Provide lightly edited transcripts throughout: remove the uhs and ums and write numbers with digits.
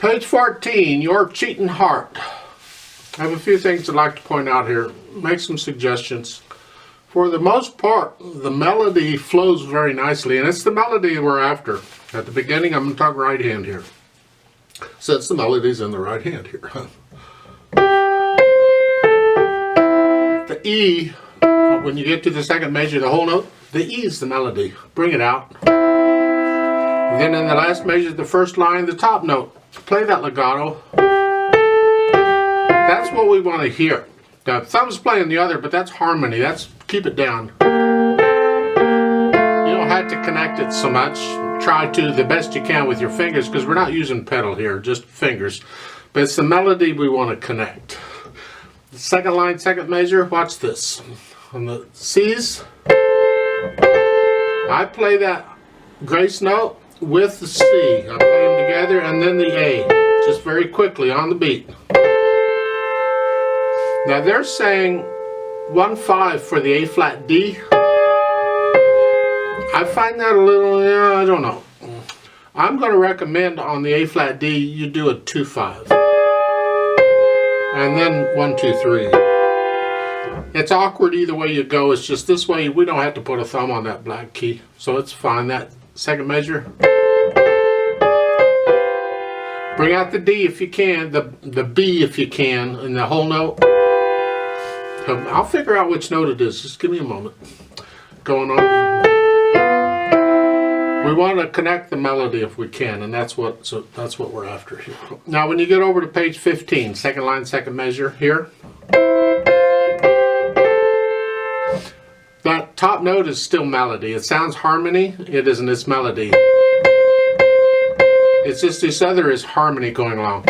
Page 14, Your Cheatin Heart. I have a few things I'd like to point out here. Make some suggestions. For the most part, the melody flows very nicely, and it's the melody we're after. At the beginning, I'm going to talk right hand here. Since the melody's in the right hand here. The E, when you get to the second measure, the whole note, the E is the melody. Bring it out. And then in the last measure, the first line, the top note. Play that legato. That's what we want to hear. The thumb's playing the other, but that's harmony. That's keep it down. You don't have to connect it so much. Try to the best you can with your fingers, because we're not using pedal here, just fingers. But it's the melody we want to connect. The second line, second measure, watch this. On the C's, I play that grace note with the C. I play them together, and then the A, just very quickly on the beat. Now they're saying 1-5 for the A flat D. I find that a little, I don't know. I'm going to recommend on the A flat D you do a 2-5. And then 1-2-3. It's awkward either way you go. It's just this way we don't have to put a thumb on that black key. So it's fine. That second measure. Bring out the D if you can, the B if you can, and the whole note. I'll figure out which note it is. Just give me a moment. Going on. We want to connect the melody if we can, and that's what we're after here. Now, when you get over to page 15, second line, second measure here. That top note is still melody. It sounds harmony. It isn't. It's melody. It's just this other is harmony going along.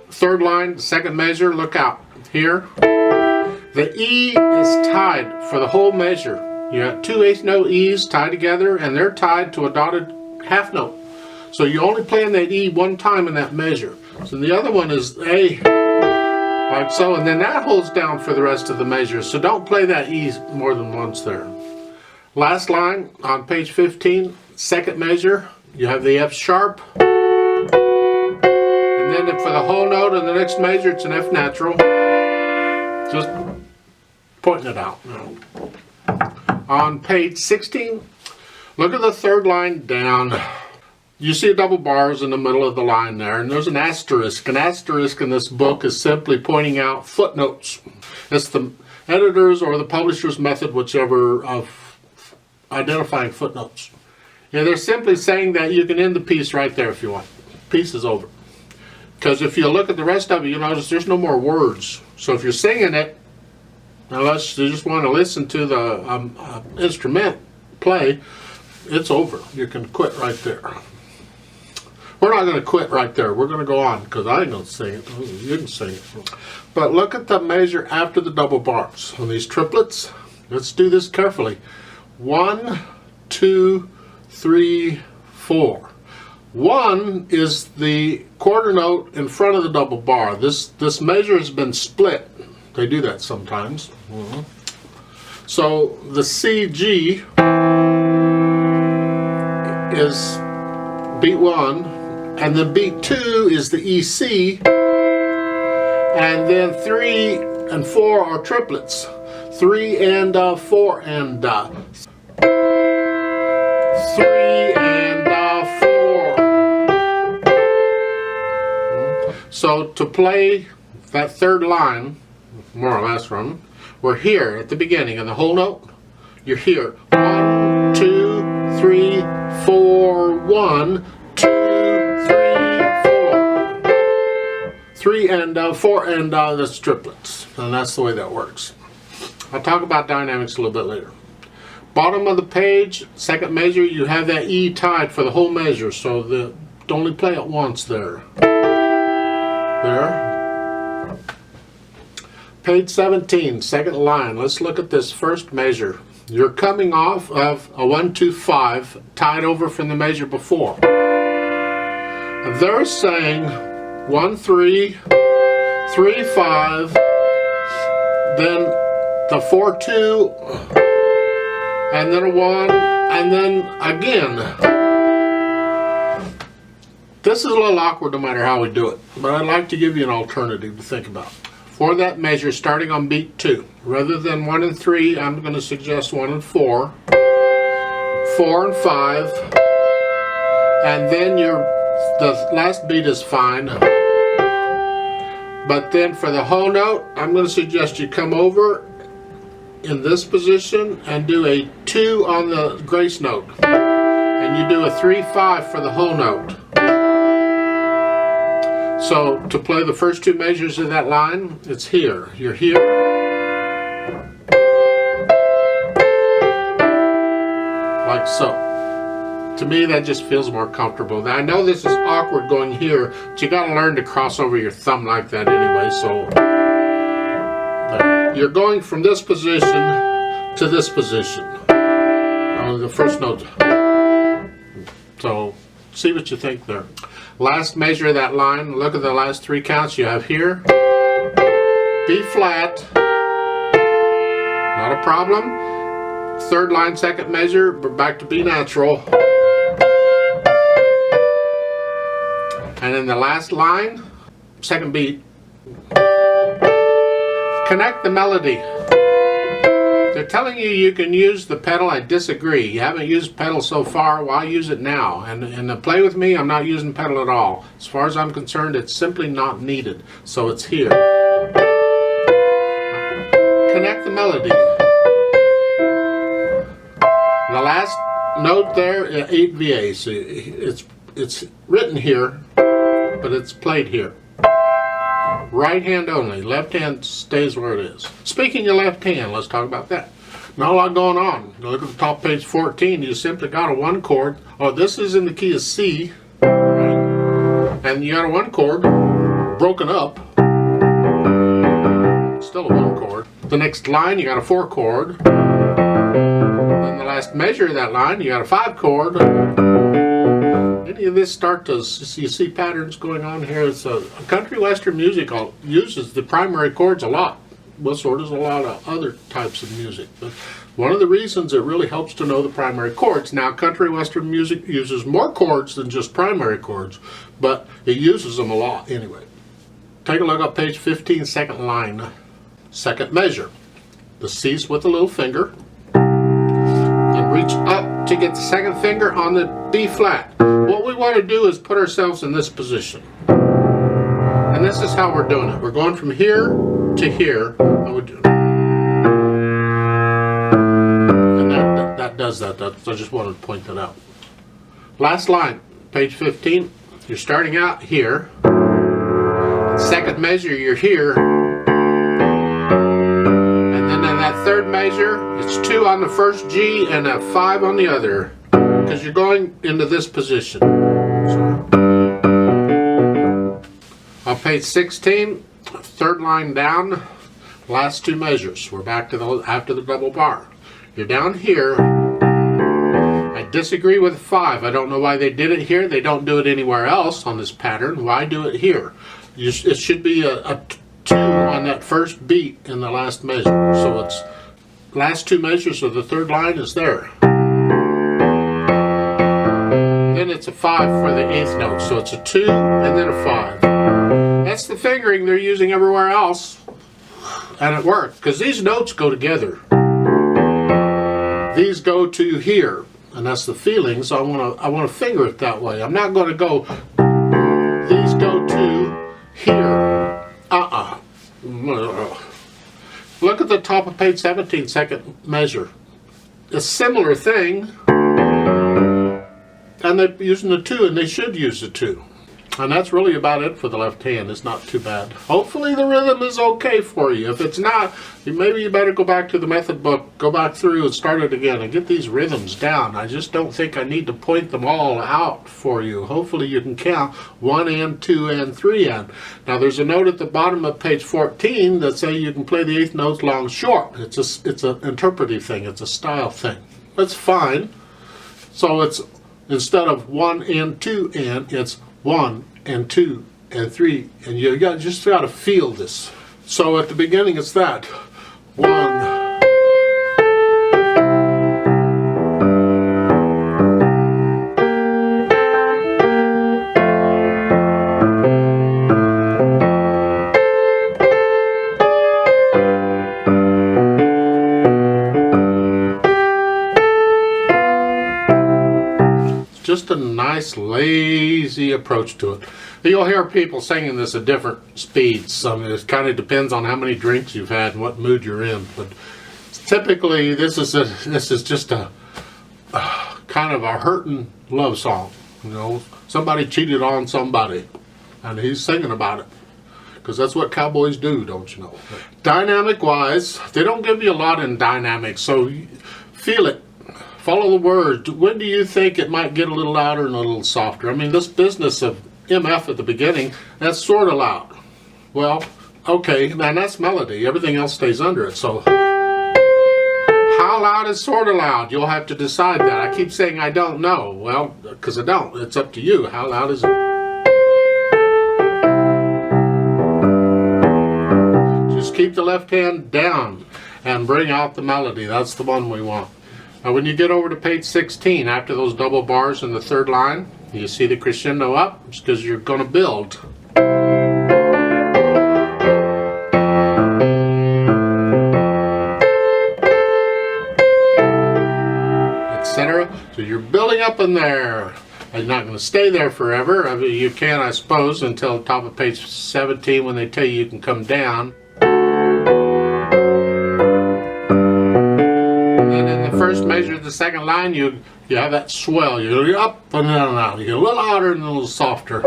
Third line, second measure, look out. Here, the E is tied for the whole measure. You have two eighth note E's tied together, and they're tied to a dotted half note. So you're only playing that E one time in that measure. So the other one is A, like so, and then that holds down for the rest of the measure. So don't play that E more than once there. Last line on page 15, second measure, you have the F sharp. And then for the whole note in the next measure, it's an F natural. Just pointing it out. On page 16, look at the third line down. You see double bars in the middle of the line there, and there's an asterisk. An asterisk in this book is simply pointing out footnotes. It's the editor's or the publisher's method, whichever, of identifying footnotes. And they're simply saying that you can end the piece right there if you want. Piece is over. Because if you look at the rest of it, you'll notice there's no more words. So if you're singing it, unless you just want to listen to the instrument play, it's over. You can quit right there. We're not going to quit right there. We're going to go on, because I ain't going to sing it. You can sing it. But look at the measure after the double bars. On these triplets, let's do this carefully. 1, 2, 3, 4. 1 is the quarter note in front of the double bar. This measure has been split. They do that sometimes. So the CG is beat 1, and then beat 2 is the EC, and then 3 and 4 are triplets. 3 and 4 and 3 and 4. So to play that third line, more or less from, we're here at the beginning, and the whole note, you're here. 1, 2, 3, 4, 1, 2, 3, 4. 3 and 4 and that's triplets, and that's the way that works. I'll talk about dynamics a little bit later. Bottom of the page, second measure, you have that E tied for the whole measure, so only play it once there. There. Page 17, second line. Let's look at this first measure. You're coming off of a 1-2-5 tied over from the measure before. They're saying 1-3, 3-5, then the 4-2, and then a 1, and then again. This is a little awkward no matter how we do it, but I'd like to give you an alternative to think about. For that measure, starting on beat 2, rather than 1 and 3, I'm going to suggest 1 and 4, 4 and 5, and then the last beat is fine. But then for the whole note, I'm going to suggest you come over in this position and do a 2 on the grace note. And you do a 3-5 for the whole note. So to play the first 2 measures of that line, it's here. You're here. Like so. To me, that just feels more comfortable. Now, I know this is awkward going here, but you got to learn to cross over your thumb like that anyway. So you're going from this position to this position on the first note. So see what you think there. Last measure of that line, look at the last 3 counts you have here. B flat, not a problem. Third line, second measure, we're back to B natural. And in the last line, second beat, connect the melody. They're telling you you can use the pedal. I disagree. You haven't used pedal so far. Why use it now? And to play with me, I'm not using pedal at all. As far as I'm concerned, it's simply not needed. So it's here. Connect the melody. The last note there, 8 VA. So it's written here, but it's played here. Right hand only. Left hand stays where it is. Speaking of left hand, let's talk about that. Not a lot going on. Look at the top page 14. You simply got a 1 chord. Oh, this is in the key of C. Right? And you got a 1 chord broken up. Still a 1 chord. The next line, you got a 4 chord. Then the last measure of that line, you got a 5 chord. Any of this start to, you see patterns going on here. It's a country western music uses the primary chords a lot. Well, so does a lot of other types of music. But one of the reasons it really helps to know the primary chords. Now, country western music uses more chords than just primary chords, but it uses them a lot anyway. Take a look at page 15, second line, second measure. The C's with the little finger. And reach up to get the second finger on the B flat. What we want to do is put ourselves in this position. And this is how we're doing it. We're going from here to here. And that does that. I just wanted to point that out. Last line, page 15. You're starting out here. Second measure, you're here. And then in that third measure, it's 2 on the first G and a 5 on the other. Because you're going into this position. On page 16, third line down, last 2 measures. We're back to after the double bar. You're down here. I disagree with 5. I don't know why they did it here. They don't do it anywhere else on this pattern. Why do it here? It should be a 2 on that first beat in the last measure. So it's last 2 measures of the third line is there. Then it's a 5 for the 8th note. So it's a 2 and then a 5. That's the fingering they're using everywhere else. And it worked, because these notes go together. These go to here, and that's the feeling, so I want to finger it that way. I'm not going to go, these go to here. Look at the top of page 17, second measure. A similar thing. And they're using the 2, and they should use the 2. And that's really about it for the left hand. It's not too bad. Hopefully the rhythm is okay for you. If it's not, maybe you better go back to the method book, go back through and start it again and get these rhythms down. I just don't think I need to point them all out for you. Hopefully you can count 1 and 2 and 3 and. Now there's a note at the bottom of page 14 that says you can play the 8th notes long short. It's an interpretive thing. It's a style thing. That's fine. So it's instead of 1 and 2 and, it's 1 and 2 and 3, and you just got to feel this. So at the beginning it's that 1, 2, just a nice, lazy approach to it. You'll hear people singing this at different speeds. I mean, it kind of depends on how many drinks you've had and what mood you're in. But typically, this is just a kind of a hurting love song. You know, somebody cheated on somebody, and he's singing about it. Because that's what cowboys do, don't you know? Dynamic-wise, they don't give you a lot in dynamics, so feel it. Follow the words. When do you think it might get a little louder and a little softer? I mean, this business of MF at the beginning, that's sort of loud. Well, okay, and that's melody. Everything else stays under it, so how loud is sort of loud? You'll have to decide that. I keep saying I don't know. Well, because I don't. It's up to you. How loud is it? Just keep the left hand down and bring out the melody. That's the one we want. Now when you get over to page 16, after those double bars in the third line, you see the crescendo up. It's because you're going to build. Etc. So you're building up in there. You're not going to stay there forever. I mean, you can, I suppose, until the top of page 17 when they tell you can come down. First measure of the second line, you have that swell. You go up and down and out. You get a little louder and a little softer.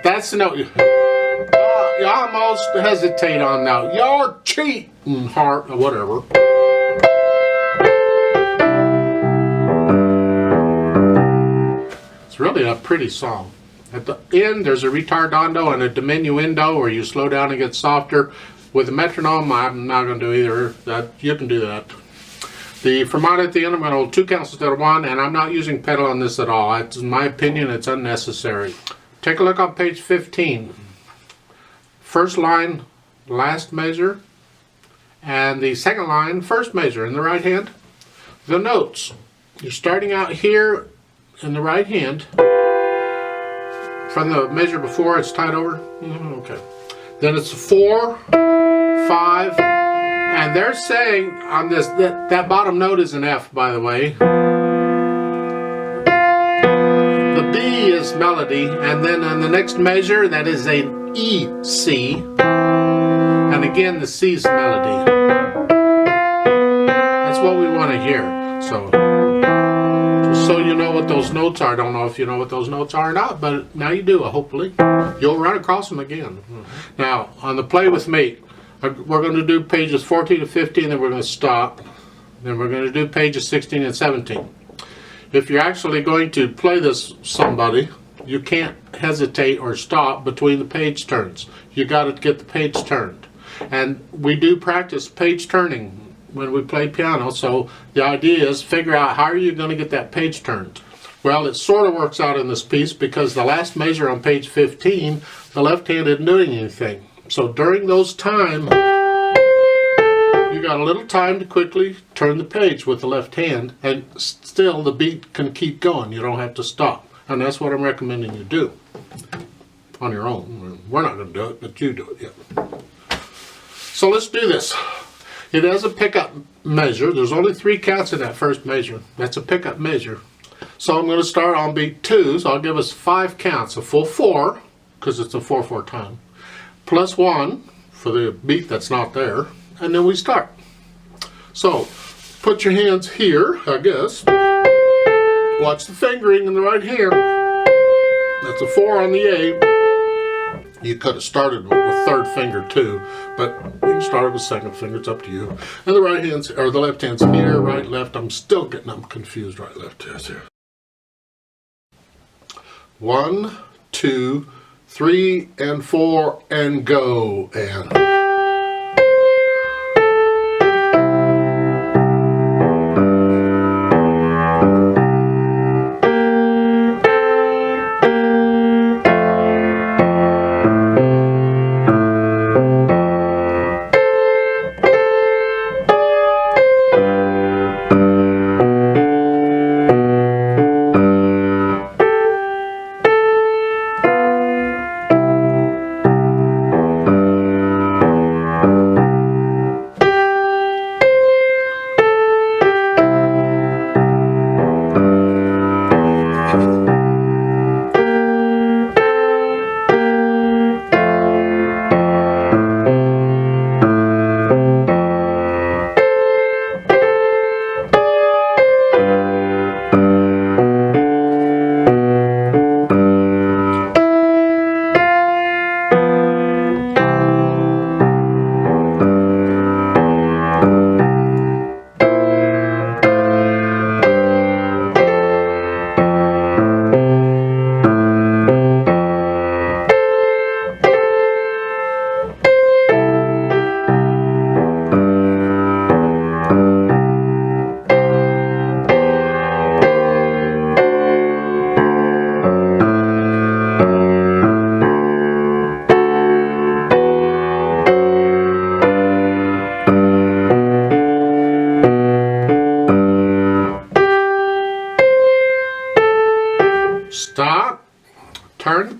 That's the note. You almost hesitate on now. Your cheating heart, or whatever. It's really a pretty song. At the end, there's a ritardando and a diminuendo where you slow down and get softer. With the metronome, I'm not going to do either. You can do that. The fermata at the end, I'm going to hold 2 counts instead of 1, and I'm not using pedal on this at all. It's, in my opinion, it's unnecessary. Take a look on page 15. First line, last measure, and the second line, first measure in the right hand. The notes. You're starting out here in the right hand. From the measure before, it's tied over. Okay. Then it's 4, 5, and they're saying on this that bottom note is an F, by the way. The B is melody, and then on the next measure that is an E, C, and again the C is melody. That's what we want to hear. So you know what those notes are. I don't know if you know what those notes are or not, but now you do, hopefully. You'll run across them again. Now, on the play with me, we're going to do pages 14 to 15, then we're going to stop. Then we're going to do pages 16 and 17. If you're actually going to play this somebody, you can't hesitate or stop between the page turns. You got to get the page turned. And we do practice page turning when we play piano, so the idea is figure out how are you going to get that page turned. Well, it sort of works out in this piece because the last measure on page 15, the left hand isn't doing anything. So during those times, you got a little time to quickly turn the page with the left hand, and still the beat can keep going. You don't have to stop. And that's what I'm recommending you do on your own. We're not going to do it, but you do it. Yeah. So let's do this. It has a pickup measure. There's only 3 counts in that first measure. That's a pickup measure. So I'm going to start on beat 2, so I'll give us 5 counts, a full 4, because it's a 4/4 time, plus 1 for the beat that's not there, and then we start. So put your hands here, I guess. Watch the fingering in the right hand. That's a 4 on the A. You could have started with third finger too, but you can start with second finger, it's up to you. And the right hand's, or the left hand's here, right, left. I'm confused, right, left, yes, here. 1, 2, 3, and 4, and go, and...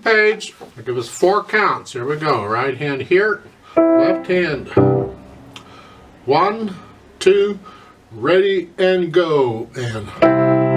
page, I'll give us 4 counts. Here we go. Right hand here, left hand. 1, 2, ready and go. And